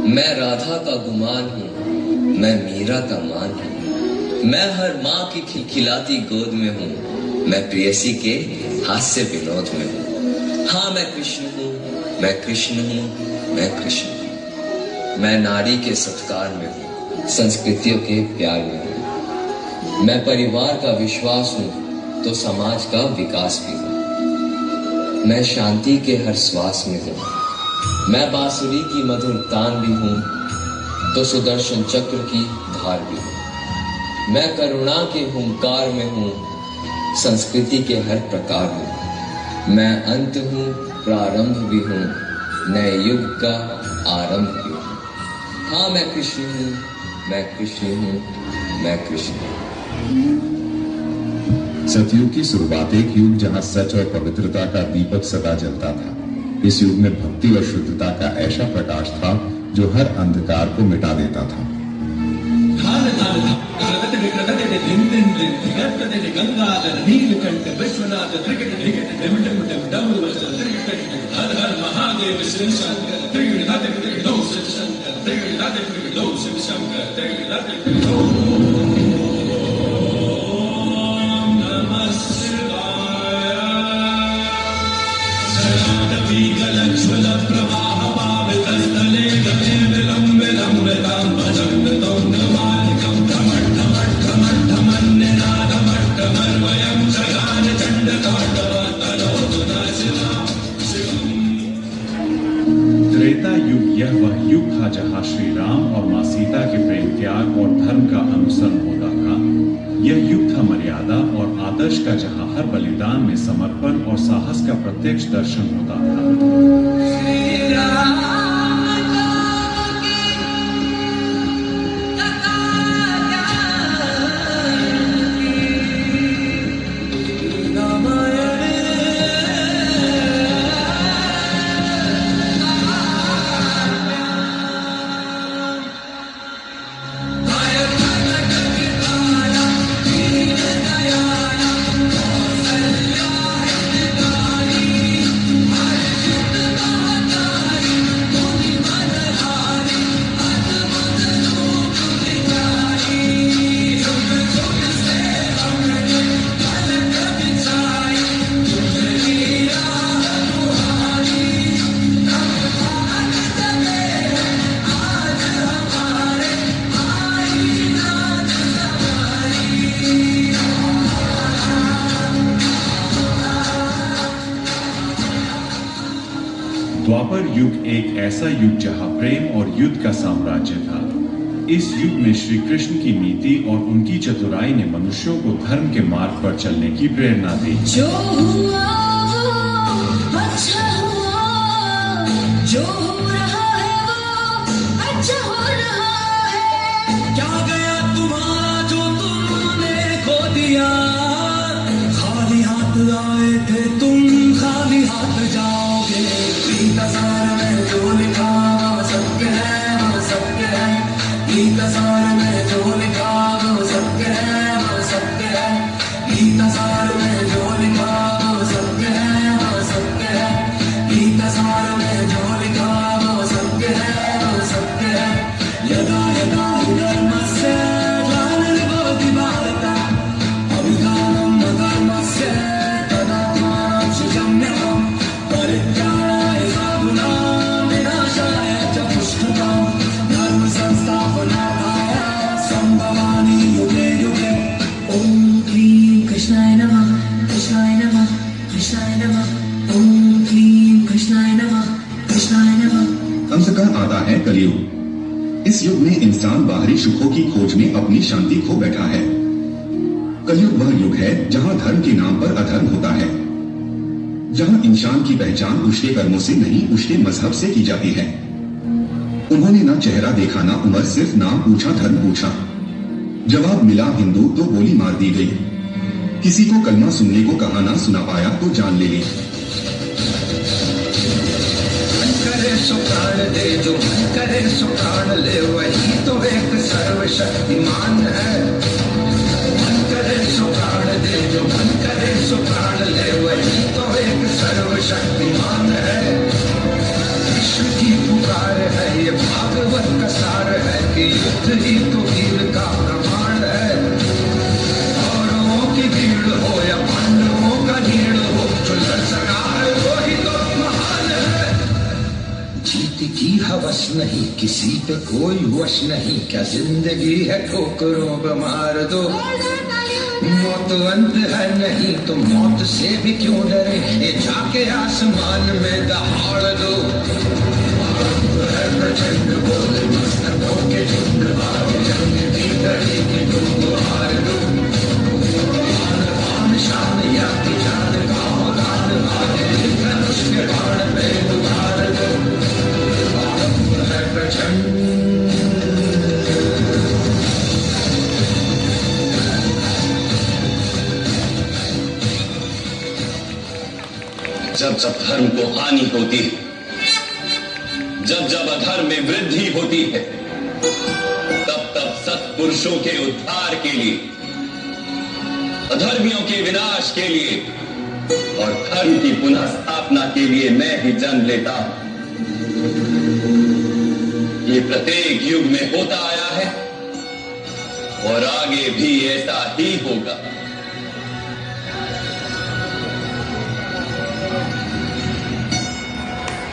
मैं राधा का गुमान हूँ, मैं मीरा का मान हूँ, मैं हर माँ की खिलखिलाती गोद में हूँ, मैं प्रेयसी के हास्य विनोद में हूँ। हाँ मैं कृष्ण हूँ, मैं कृष्ण हूँ, मैं कृष्ण हूँ। मैं नारी के सत्कार में हूँ, संस्कृतियों के प्यार में हूँ। मैं परिवार का विश्वास हूँ तो समाज का विकास भी हूँ। मैं शांति के हर श्वास में हूँ, मैं बांसुरी की मधुर तान भी हूँ तो सुदर्शन चक्र की धार भी हूँ। मैं करुणा के हुंकार में हूँ, संस्कृति के हर प्रकार में। मैं अंत हूँ, प्रारंभ भी हूँ, नए युग का आरंभ भी हूँ। हाँ मैं कृष्ण हूँ, मैं कृष्ण हूँ, मैं कृष्ण हूँ। सतयुग की शुरुआत एक युग जहाँ सच और पवित्रता का दीपक सदा जलता था। इस युग में भक्ति और शुद्धता का ऐसा प्रकाश था जो हर अंधकार को मिटा देता था। त्रेता युग यह वह युग था जहाँ श्री राम और माँ सीता के प्रेम त्याग और धर्म का अनुसरण होता था। यह युग था मर्यादा और आदर्श का जहाँ हर बलिदान में समर्पण और साहस का प्रत्यक्ष दर्शन होता था। द्वापर युग एक ऐसा युग जहां प्रेम और युद्ध का साम्राज्य था। इस युग में श्री कृष्ण की नीति और उनकी चतुराई ने मनुष्यों को धर्म के मार्ग पर चलने की प्रेरणा दी। जो हुआ अच्छा हुआ, जो हो रहा है वो अच्छा हो रहा है। क्या गया तुम्हारा जो तुमने खो दिया, खाली हाथ आए थे तुम, खाली हाथ जाओगे। गीतासार में जो लिखा वो सत्य है, वो सत्य है। गीतासार में जो लिखा वो सत्य है, वो सत्य है। गीतासार में जो लिखा वो सत्य है, वो सत्य है। गीतासार में जो लिखा वो सत्य है, वो सत्य है। यदा यदा हि धर्मस्य ग्लानिर्भवति भारत, अभिधानम् अधर्मस्य तदात्मानं सृजम्यहम्। परित्राणाय साधूनां विनाशाय च दुष्कृतां, धर्म संस्थापनार्थाय संभवामि युगे युगे। ओम क्लीं कृष्णाय नमः, कृष्णाय नमः, कृष्णाय नमः। ओम क्लीं कृष्णाय नमः, कृष्णाय नमः। अंततः आता है कलयुग। इस युग में इंसान बाहरी सुखों की खोज में अपनी शांति खो बैठा है। कलयुग वह युग है जहाँ धर्म के नाम पर अधर्म होता है, जहाँ इंसान की पहचान उसके कर्मों से नहीं उसके मजहब से की जाती है। उन्होंने ना चेहरा देखा ना उम्र, सिर्फ नाम पूछा, धर्म पूछा। जवाब मिला हिंदू तो गोली मार दी गई। किसी को कलमा सुनने को कहा, ना सुना पाया तो जान ले ली। करे सो प्राण दे, जो मन करे सो प्राण ले, वही तो एक सर्वशक्तिमान है। मन करे सो प्राण दे, जो मन करे सो प्राण ले, वही तो एक सर्वशक्तिमान है। विश्व की पुकार है ये भागवत सार है कि युद्ध ही तो वीर का प्रमाण है। कौरवों की भीड़ हो या पांडवों का ढीड़ हो, जो लड़ सका है वो ही तो महान है। जीत की हवस नहीं, किसी पे कोई वश नहीं, क्या जिंदगी है ठोकरों पे मार दो। मौत अंत है नहीं तो मौत से भी क्यों डरे, ये जाके आसमान में दहाड़ दो। है प्रचंड बोले मस्तकों के झुंड, भाग जंग की लड़ी की तुम हार दो। आन शान या की जान का औलाद आगे धनुष के बाण पे उतार दो। है प्रचंड जब जब धर्म को हानि होती है, जब जब अधर्म में वृद्धि होती है, तब तब सत्पुरुषों के उद्धार के लिए, अधर्मियों के विनाश के लिए और धर्म की पुनः स्थापना के लिए मैं ही जन्म लेता हूं। ये प्रत्येक युग में होता आया है और आगे भी ऐसा ही होगा।